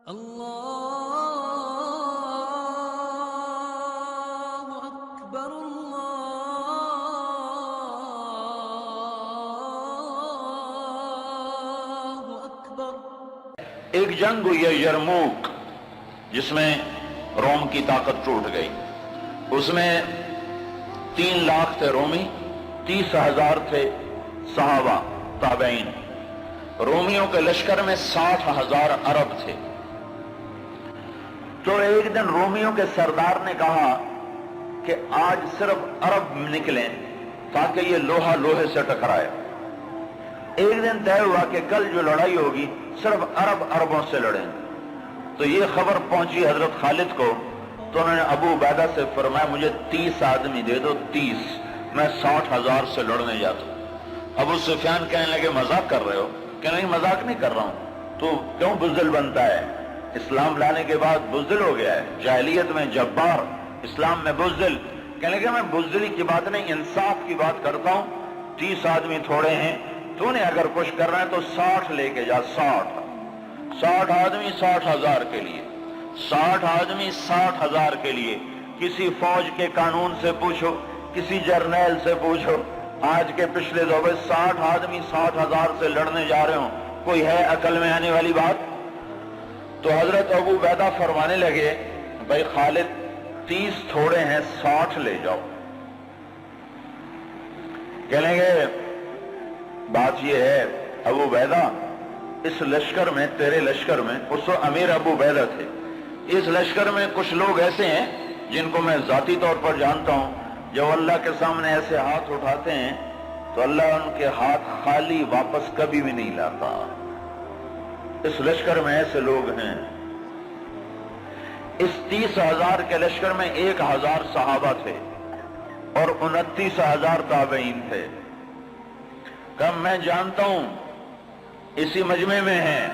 اللہ اکبر اللہ اکبر۔ ایک جنگ ہوئی ہے یرموک، جس میں روم کی طاقت ٹوٹ گئی۔ اس میں 3 لاکھ تھے رومی، 30,000 تھے صحابہ تابعین۔ رومیوں کے لشکر میں 60,000 عرب تھے۔ تو ایک دن رومیوں کے سردار نے کہا کہ آج صرف عرب نکلیں تاکہ یہ لوہا لوہے سے ٹکرائے۔ ایک دن طے ہوا کہ کل جو لڑائی ہوگی صرف عرب عربوں سے لڑیں۔ تو یہ خبر پہنچی حضرت خالد کو، تو انہوں نے ابو عبیدہ سے فرمایا مجھے 30 آدمی دے دو، 30، میں 60,000 سے لڑنے جاتا ہوں۔ ابو سفیان کہنے لگے مذاق کر رہے ہو؟ کہ نہیں مذاق نہیں کر رہا ہوں، تو کیوں بزدل بنتا ہے؟ اسلام لانے کے بعد بزدل ہو گیا ہے، جاہلیت میں جبار، اسلام میں بزدل۔ کہنے لگے میں بزدلی کی بات نہیں، انصاف کی بات کرتا ہوں۔ 30 آدمی تھوڑے ہیں، تو نے اگر کچھ کر رہا ہے تو 60 لے کے جا، 60 آدمی 60,000 کے لیے، 60 آدمی 60,000 کے لیے۔ کسی فوج کے قانون سے پوچھو، کسی جرنیل سے پوچھو، آج کے پچھلے دور میں 60 آدمی 60,000 سے لڑنے جا رہے ہوں، کوئی ہے عقل میں آنے والی بات؟ تو حضرت ابو عبیدہ فرمانے لگے بھائی خالد 30 تھوڑے ہیں، 60 لے جاؤ۔ کہنے لگے بات یہ ہے ابو عبیدہ، اس لشکر میں، تیرے لشکر میں، اس وقت امیر ابو عبیدہ تھے، اس لشکر میں کچھ لوگ ایسے ہیں جن کو میں ذاتی طور پر جانتا ہوں، جب اللہ کے سامنے ایسے ہاتھ اٹھاتے ہیں تو اللہ ان کے ہاتھ خالی واپس کبھی بھی نہیں لاتا۔ اس لشکر میں ایسے لوگ ہیں۔ اس 30,000 کے لشکر میں 1,000 صحابہ تھے اور 29,000 تابعین تھے۔ کم میں جانتا ہوں اسی مجمع میں ہیں،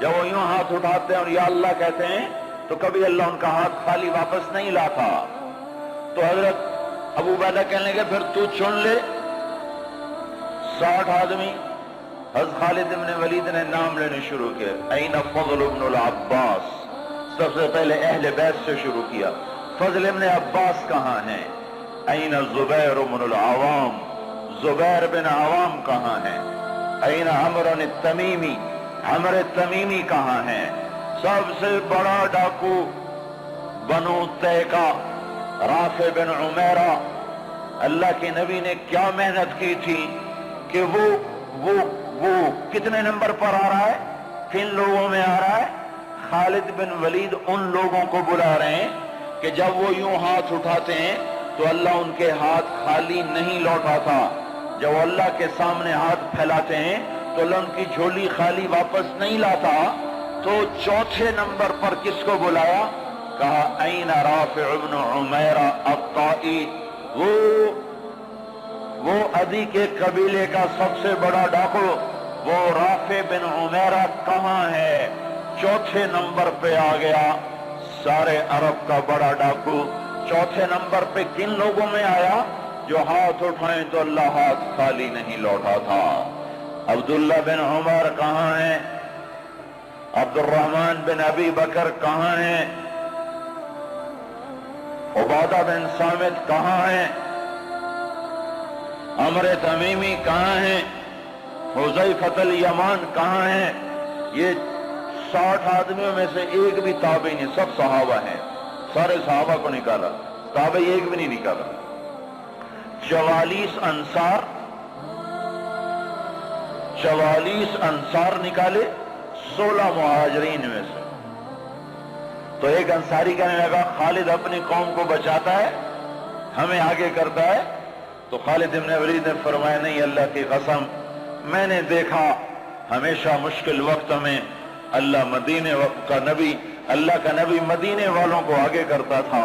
جب وہ یوں ہاتھ اٹھاتے ہیں اور یا اللہ کہتے ہیں تو کبھی اللہ ان کا ہاتھ خالی واپس نہیں لاتا۔ تو حضرت ابو عبیدہ کہنے لگے پھر تو چن لے 60 آدمی۔ حضرت خالد بن ولید نے نام لینے شروع کیا، این فضل بن العباس، سب سے پہلے اہل بیت سے شروع کیا، فضل بن عباس کہاں ہیں؟ این زبیر بن العوام، زبیر بن عوام کہاں ہیں؟ این عمر التمیمی، عمر التمیمی کہاں ہیں؟ سب سے بڑا ڈاکو بنو تیکا، رافع بن عمیرہ۔ اللہ کے نبی نے کیا محنت کی تھی کہ وہ کتنے نمبر پر آ رہا ہے، کن لوگوں میں آ رہا ہے؟ خالد بن ولید ان لوگوں کو بلا رہے ہیں کہ جب وہ یوں ہاتھ اٹھاتے ہیں تو اللہ ان کے ہاتھ خالی نہیں لوٹاتا، جب وہ اللہ کے سامنے ہاتھ پھیلاتے ہیں تو اللہ ان کی جھولی خالی واپس نہیں لاتا۔ تو چوتھے نمبر پر کس کو بلایا؟ کہا این رافع بن عمیرہ الطائی، وہ عدی کے قبیلے کا سب سے بڑا ڈاکو، وہ رافع بن عمیرہ کہاں ہے؟ چوتھے نمبر پہ آ گیا، سارے عرب کا بڑا ڈاکو۔ چوتھے نمبر پہ کن لوگوں میں آیا؟ جو ہاتھ اٹھائیں تو اللہ ہاتھ خالی نہیں لوٹا تھا۔ عبداللہ بن عمر کہاں ہیں؟ عبد الرحمن بن ابی بکر کہاں ہیں؟ عبادہ بن صامت کہاں ہیں؟ عمر تمیمی کہاں ہیں؟ حذیفہ الیمان کہاں ہیں؟ یہ 60 آدمیوں میں سے ایک بھی تابعی نہیں، سب صحابہ ہیں، سارے صحابہ کو نکالا، تابعی ایک بھی نہیں نکالا۔ 44 انصار نکالے 16 مہاجرین میں سے۔ تو ایک انصاری کہنے لگا خالد اپنی قوم کو بچاتا ہے، ہمیں آگے کرتا ہے۔ تو خالد بن ولید نے فرمایا نہیں، اللہ کی قسم میں نے دیکھا ہمیشہ مشکل وقت میں اللہ کا نبی مدینے والوں کو آگے کرتا تھا،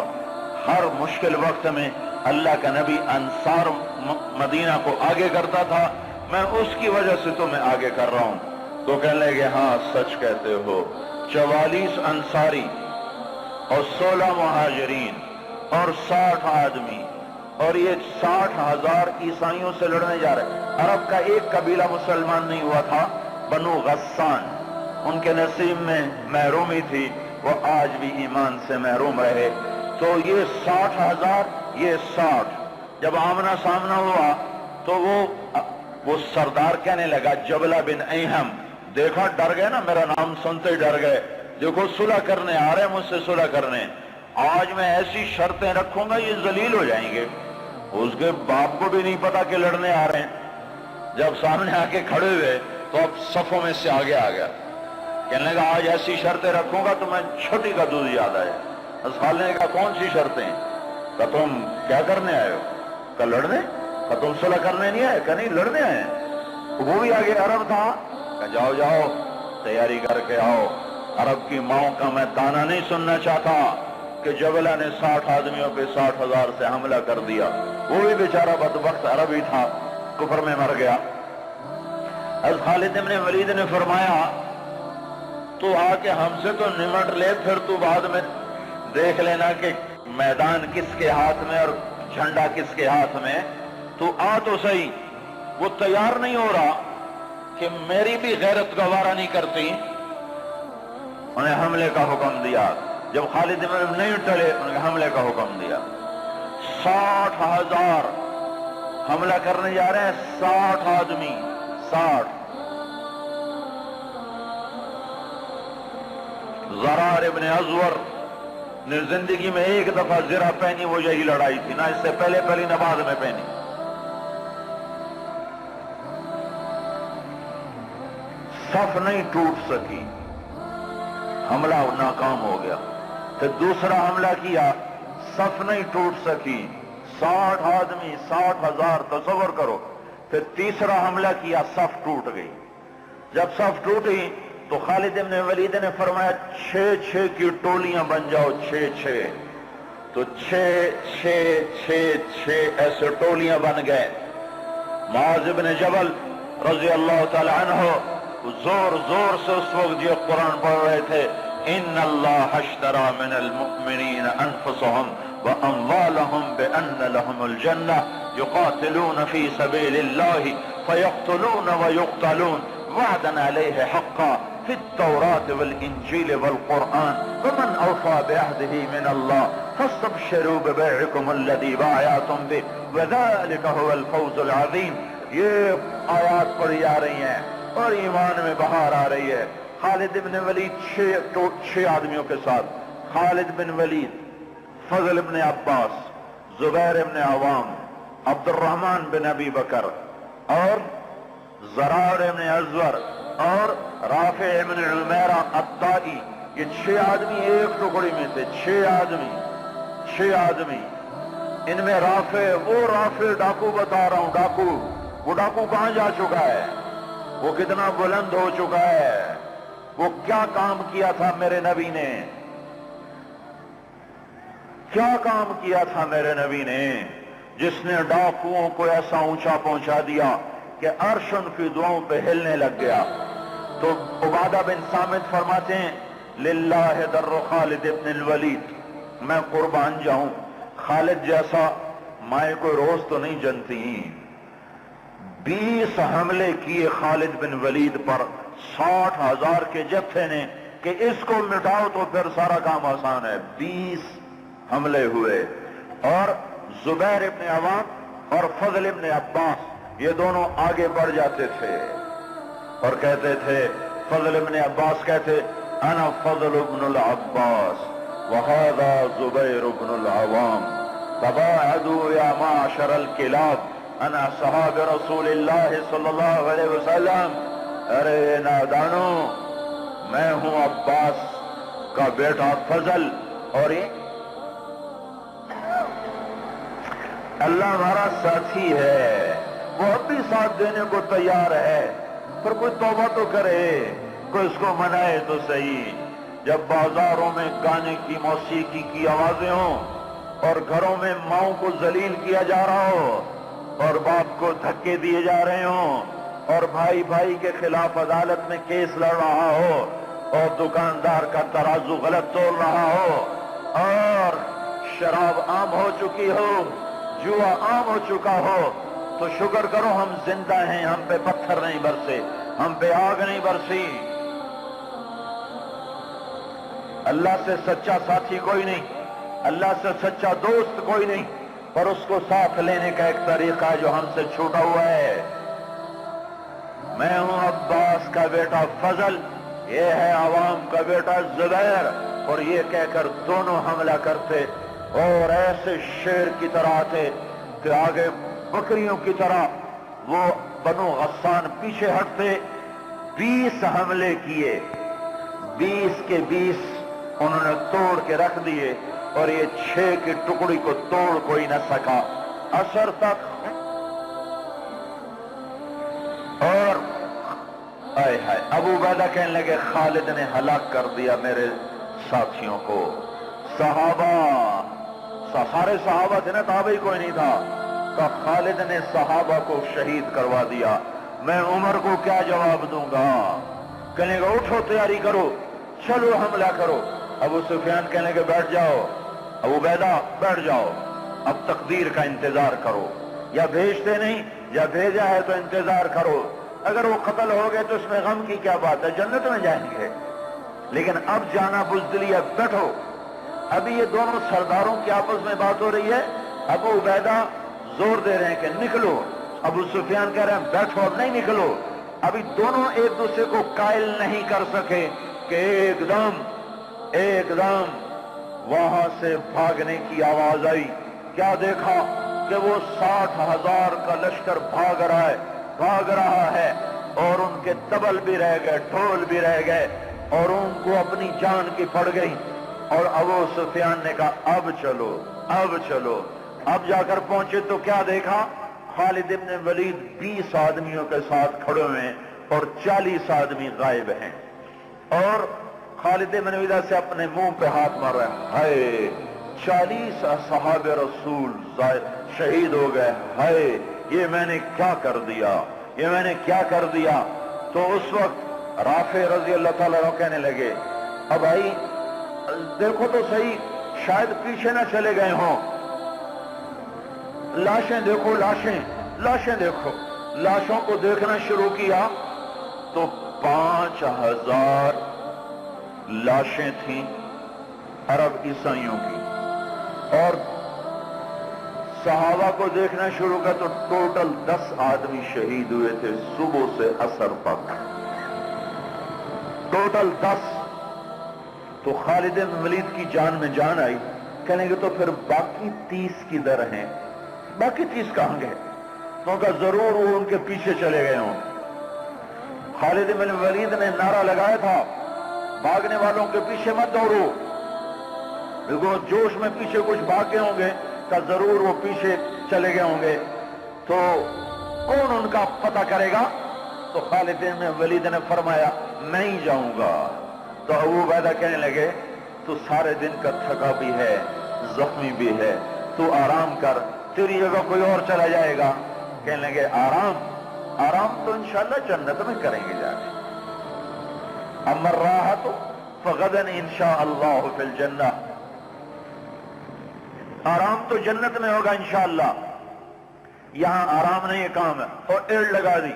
ہر مشکل وقت میں اللہ کا نبی انصار مدینہ کو آگے کرتا تھا، میں اس کی وجہ سے تمہیں آگے کر رہا ہوں۔ تو کہنے لگے ہاں سچ کہتے ہو، 44 انصاری اور 16 مہاجرین اور 60 آدمی، اور یہ 60,000 عیسائیوں سے لڑنے جا رہے۔ عرب کا ایک قبیلہ مسلمان نہیں ہوا تھا، بنو غسان، ان کے نصیب میں محرومی تھی، وہ آج بھی ایمان سے محروم رہے۔ تو یہ 60,000، یہ 60، جب آمنا سامنا ہوا تو وہ سردار کہنے لگا جبلہ بن ایہم، دیکھا ڈر گئے نا، میرا نام سنتے ہی ڈر گئے، دیکھو صلح کرنے آ رہے ہیں مجھ سے صلح کرنے، آج میں ایسی شرطیں رکھوں گا یہ ذلیل ہو جائیں گے۔ اس کے باپ کو بھی نہیں پتا کہ لڑنے آ رہے ہیں، جب سامنے آ کے کھڑے ہوئے تو اب صفوں میں سے آگے آ گیا، کہنے لگا آج ایسی شرطیں رکھوں گا تو میں چھوٹی کا دودھ یاد آئے۔ اسحال نے کہا کون سی شرطیں؟ کہ تم کیا کرنے آئے ہو؟ کہ لڑنے؟ کہ تم صلح کرنے نہیں آئے؟ کہ نہیں لڑنے آئے ہیں۔ وہ بھی آگے عرب تھا، کہ جاؤ جاؤ تیاری کر کے آؤ، عرب کی ماؤں کا میں تانا نہیں سننا چاہتا کہ جبلہ نے 60 آدمیوں پہ 60,000 سے حملہ کر دیا۔ وہ بھی بیچارہ بدبخت عرب ہی تھا، کفر میں مر گیا۔ از خالد ابن ولید نے فرمایا تو آ کے ہم سے تو نمٹ لے، پھر تو بعد میں دیکھ لینا کہ میدان کس کے ہاتھ میں اور جھنڈا کس کے ہاتھ میں، تو آ تو صحیح۔ وہ تیار نہیں ہو رہا کہ میری بھی غیرت گوارا نہیں کرتی، انہیں حملے کا حکم دیا۔ جب خالد ابن نہیں ٹلے انہیں حملے کا حکم دیا۔ 60,000 حملہ کرنے جا رہے ہیں، 60 آدمی، 60۔ زرار ابن ازور نے زندگی میں ایک دفعہ زرہ پہنی، وہ یہی لڑائی تھی، نہ اس سے پہلے پہلی نہ بعد میں پہنی۔ صف نہیں ٹوٹ سکی، حملہ ناکام ہو گیا۔ پھر دوسرا حملہ کیا، صف نہیں ٹوٹ سکی، 60 آدمی، 60,000، تصور کرو۔ پھر تیسرا حملہ کیا، صف ٹوٹ گئی۔ جب صف ٹوٹی تو خالد ابن ولید نے فرمایا 6 کی ٹولیاں بن جاؤ، 6 تو 6 ایسے ٹولیاں بن گئے۔ معاذ بن جبل رضی اللہ تعالی عنہ زور زور سے اس وقت یہ قرآن پڑھ رہے تھے، ان اللہ اشترى من المؤمنین انفسهم واموالهم بان لهم الجنہ یقاتلون فی سبیل اللہ فیقتلون ویقتلون وعدا علیہ حقا فی التوراة والانجیل والقرآن ومن اوفى بعهده من اللہ فاستبشروا ببيعكم الذی بايعتم به وذلك هو الفوز العظیم۔ یہ آیات پڑھی جا رہی ہیں اور ایمان میں بہار آ رہی ہے۔ خالد بن ولید 6 آدمیوں کے ساتھ، خالد بن ولید، فضل بن عباس، زبیر بن عوام، عبد الرحمن بن ابی بکر اور زرار بن ازور اور رافع بن عمیرہ الطائی، یہ 6 آدمی ایک ٹکڑی میں تھے، 6 آدمی۔ ان میں رافع، وہ رافع ڈاکو بتا رہا ہوں، ڈاکو، وہ ڈاکو کہاں جا چکا ہے، وہ کتنا بلند ہو چکا ہے، وہ کیا کام کیا تھا میرے نبی نے، کیا کام کیا تھا میرے نبی نے، جس نے ڈاکوؤں کو ایسا اونچا پہنچا دیا کہ عرش ان کی دعاؤں پہ ہلنے لگ گیا۔ تو عبادہ بن صامت فرماتے ہیں للہ در خالد ابن الولید، میں قربان جاؤں، خالد جیسا مائیں کوئی روز تو نہیں جنتی۔ 20 حملے کیے خالد بن ولید پر 60,000 کے جتھے نے کہ اس کو مٹاؤ تو پھر سارا کام آسان ہے۔ 20 حملے ہوئے اور زبیر ابن عوام اور فضل ابن عباس یہ دونوں آگے بڑھ جاتے تھے اور کہتے تھے، فضل ابن عباس کہتے انا فضل ابن العباس وہذا زبیر ابن العوام تباعدوا یا معشر الکلاب انا صحاب رسول اللہ صلی اللہ علیہ وسلم۔ ارے نادانو، میں ہوں عباس کا بیٹا فضل، اور یہ اللہ ہمارا ساتھی ہے، وہ اب بھی ساتھ دینے کو تیار ہے، پر کوئی توبہ تو کرے، کوئی اس کو منائے تو صحیح۔ جب بازاروں میں گانے کی، موسیقی کی آوازیں ہوں اور گھروں میں ماؤں کو ذلیل کیا جا رہا ہو اور باپ کو دھکے دیے جا رہے ہوں اور بھائی بھائی کے خلاف عدالت میں کیس لڑ رہا ہو اور دکاندار کا ترازو غلط تول رہا ہو اور شراب عام ہو چکی ہو، جوا عام ہو چکا ہو، تو شکر کرو ہم زندہ ہیں، ہم پہ پتھر نہیں برسے، ہم پہ آگ نہیں برسی۔ اللہ سے سچا ساتھی کوئی نہیں، اللہ سے سچا دوست کوئی نہیں، پر اس کو ساتھ لینے کا ایک طریقہ ہے جو ہم سے چھوٹا ہوا ہے۔ میں ہوں عباس کا بیٹا فضل، یہ ہے عوام کا بیٹا زبیر، اور یہ کہہ کر دونوں حملہ کرتے اور ایسے شیر کی طرح تھے کہ آگے بکریوں کی طرح وہ بنو غسان پیچھے ہٹتے۔ 20 حملے کیے، 20 کے 20 انہوں نے توڑ کے رکھ دیے، اور یہ 6 کی ٹکڑی کو توڑ کوئی نہ سکا عصر تک۔ اور آئے ہائے ابو عبیدہ کہنے لگے خالد نے ہلاک کر دیا میرے ساتھیوں کو۔ صحابہ، سارے صحابہ تھے نا، تابعی کوئی نہیں تھا، تو خالد نے صحابہ کو شہید کروا دیا۔ میں عمر کو کیا جواب دوں گا؟ کہنے گا اٹھو تیاری کرو، چلو حملہ کرو۔ ابو سفیان کہنے لگے بیٹھ جاؤ، ابو عبیدہ بیٹھ جاؤ، اب تقدیر کا انتظار کرو، یا بھیجتے نہیں یا بھیجا ہے تو انتظار کرو، اگر وہ قتل ہو گئے تو اس میں غم کی کیا بات ہے، جنت میں جائیں گے، لیکن اب جانا بزدلی ہے، بیٹھو۔ ابھی یہ دونوں سرداروں کی آپس میں بات ہو رہی ہے، ابو عبیدہ زور دے رہے ہیں کہ نکلو، ابو سفیان کہہ رہے ہیں بیٹھو اب نہیں نکلو۔ ابھی دونوں ایک دوسرے کو قائل نہیں کر سکے کہ ایک دم وہاں سے بھاگنے کی آواز آئی۔ کیا دیکھا کہ وہ 60,000 کا لشکر بھاگ رہا ہے، اور ان کے طبل بھی رہ گئے، ڈھول بھی رہ گئے، اور ان کو اپنی جان کی پڑ گئی۔ اور ابو سفیان نے کہا اب چلو، اب چلو۔ اب جا کر پہنچے تو کیا دیکھا؟ خالد ابن ولید 20 آدمیوں کے ساتھ کھڑے ہوئے ہیں اور 40 آدمی غائب ہیں، اور خالد ابن ولید سے اپنے منہ پہ ہاتھ مار رہا ہے، ہائے 40 اصحاب رسول شہید ہو گئے، ہائے یہ میں نے کیا کر دیا، یہ میں نے کیا کر دیا۔ تو اس وقت رافع رضی اللہ تعالیٰ عنہ کہنے لگے اب بھائی دیکھو تو صحیح، شاید پیچھے نہ چلے گئے ہوں، لاشیں دیکھو، لاشیں دیکھو۔ لاشوں کو دیکھنا شروع کیا تو 5,000 لاشیں تھیں عرب عیسائیوں کی، اور صحابہ کو دیکھنا شروع کیا تو ٹوٹل 10 آدمی شہید ہوئے تھے صبح سے عصر تک، ٹوٹل 10۔ تو خالد بن ولید کی جان میں جان آئی، کہنے گے تو پھر باقی 30 کدھر ہیں، باقی 30 کہاں گئے؟ تو کہا ضرور وہ ان کے پیچھے چلے گئے ہوں۔ خالد بن ولید نے نعرہ لگایا تھا بھاگنے والوں کے پیچھے مت دوڑو، دیکھو جوش میں پیچھے کچھ بھاگ گئے ہوں گے، کہ ضرور وہ پیچھے چلے گئے ہوں گے، تو کون ان کا پتہ کرے گا؟ تو خالد بن ولید نے فرمایا میں ہی جاؤں گا۔ تو ابو عبیدہ کہنے لگے تو سارے دن کا تھکا بھی ہے، زخمی بھی ہے، تو آرام کر، تیری جگہ کوئی اور چلا جائے گا۔ کہنے لگے آرام تو انشاءاللہ جنت میں کریں گے جا کے، اما الراحۃ فغدا انشاءاللہ فی الجنہ، آرام تو جنت میں ہوگا انشاءاللہ، یہاں آرام نہیں ہے کام ہے۔ اور ایڑ لگا دی،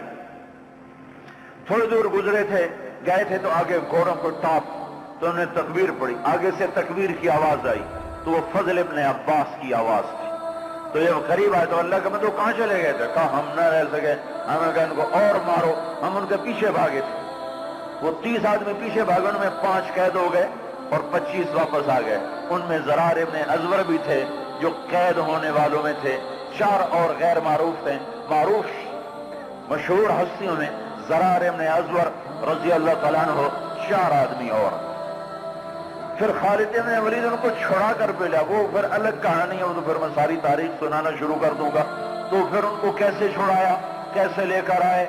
تھوڑی دور گزرے تھے، گئے تھے تو آگے گھوڑوں کو ٹاپ، تو انہوں نے تکبیر پڑھی، آگے سے تکبیر کی آواز آئی تو وہ فضل ابن عباس کی آواز تھی۔ تو یہ قریب آئے تو اللہ کا تو کہاں چلے گئے تھے؟ کہا ہم نہ رہ سکے، ہمیں کہا ان کو اور مارو، ہم ان کے پیچھے بھاگے تھے۔ وہ 30 آدمی پیچھے بھاگے، ان میں 5 قید ہو گئے اور 25 واپس آ گئے۔ ان میں زرار ابن ازور بھی تھے جو قید ہونے والوں میں تھے، 4 اور غیر معروف تھے، معروف مشہور ہستیوں میں زرار ابن ازور رضی اللہ تعالیٰ عنہ، 4 آدمی اور۔ پھر خالد بن ولید ان کو چھڑا کر پہ لیا، وہ پھر الگ کہانی ہے، وہ تو پھر میں ساری تاریخ سنانا شروع کر دوں گا۔ تو پھر ان کو کیسے چھڑایا، کیسے لے کر آئے،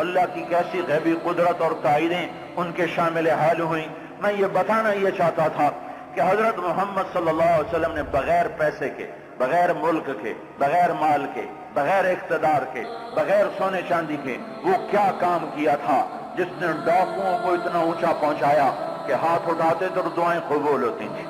اللہ کی کیسی غیبی قدرت اور تائیدیں ان کے شامل حال ہوئیں۔ میں یہ بتانا یہ چاہتا تھا کہ حضرت محمد صلی اللہ علیہ وسلم نے بغیر پیسے کے، بغیر ملک کے، بغیر مال کے، بغیر اقتدار کے، بغیر سونے چاندی کے وہ کیا کام کیا تھا جس نے ڈاکوؤں کو اتنا اونچا پہنچایا کہ ہاتھ اٹھاتے تو دعائیں قبول ہوتی تھیں۔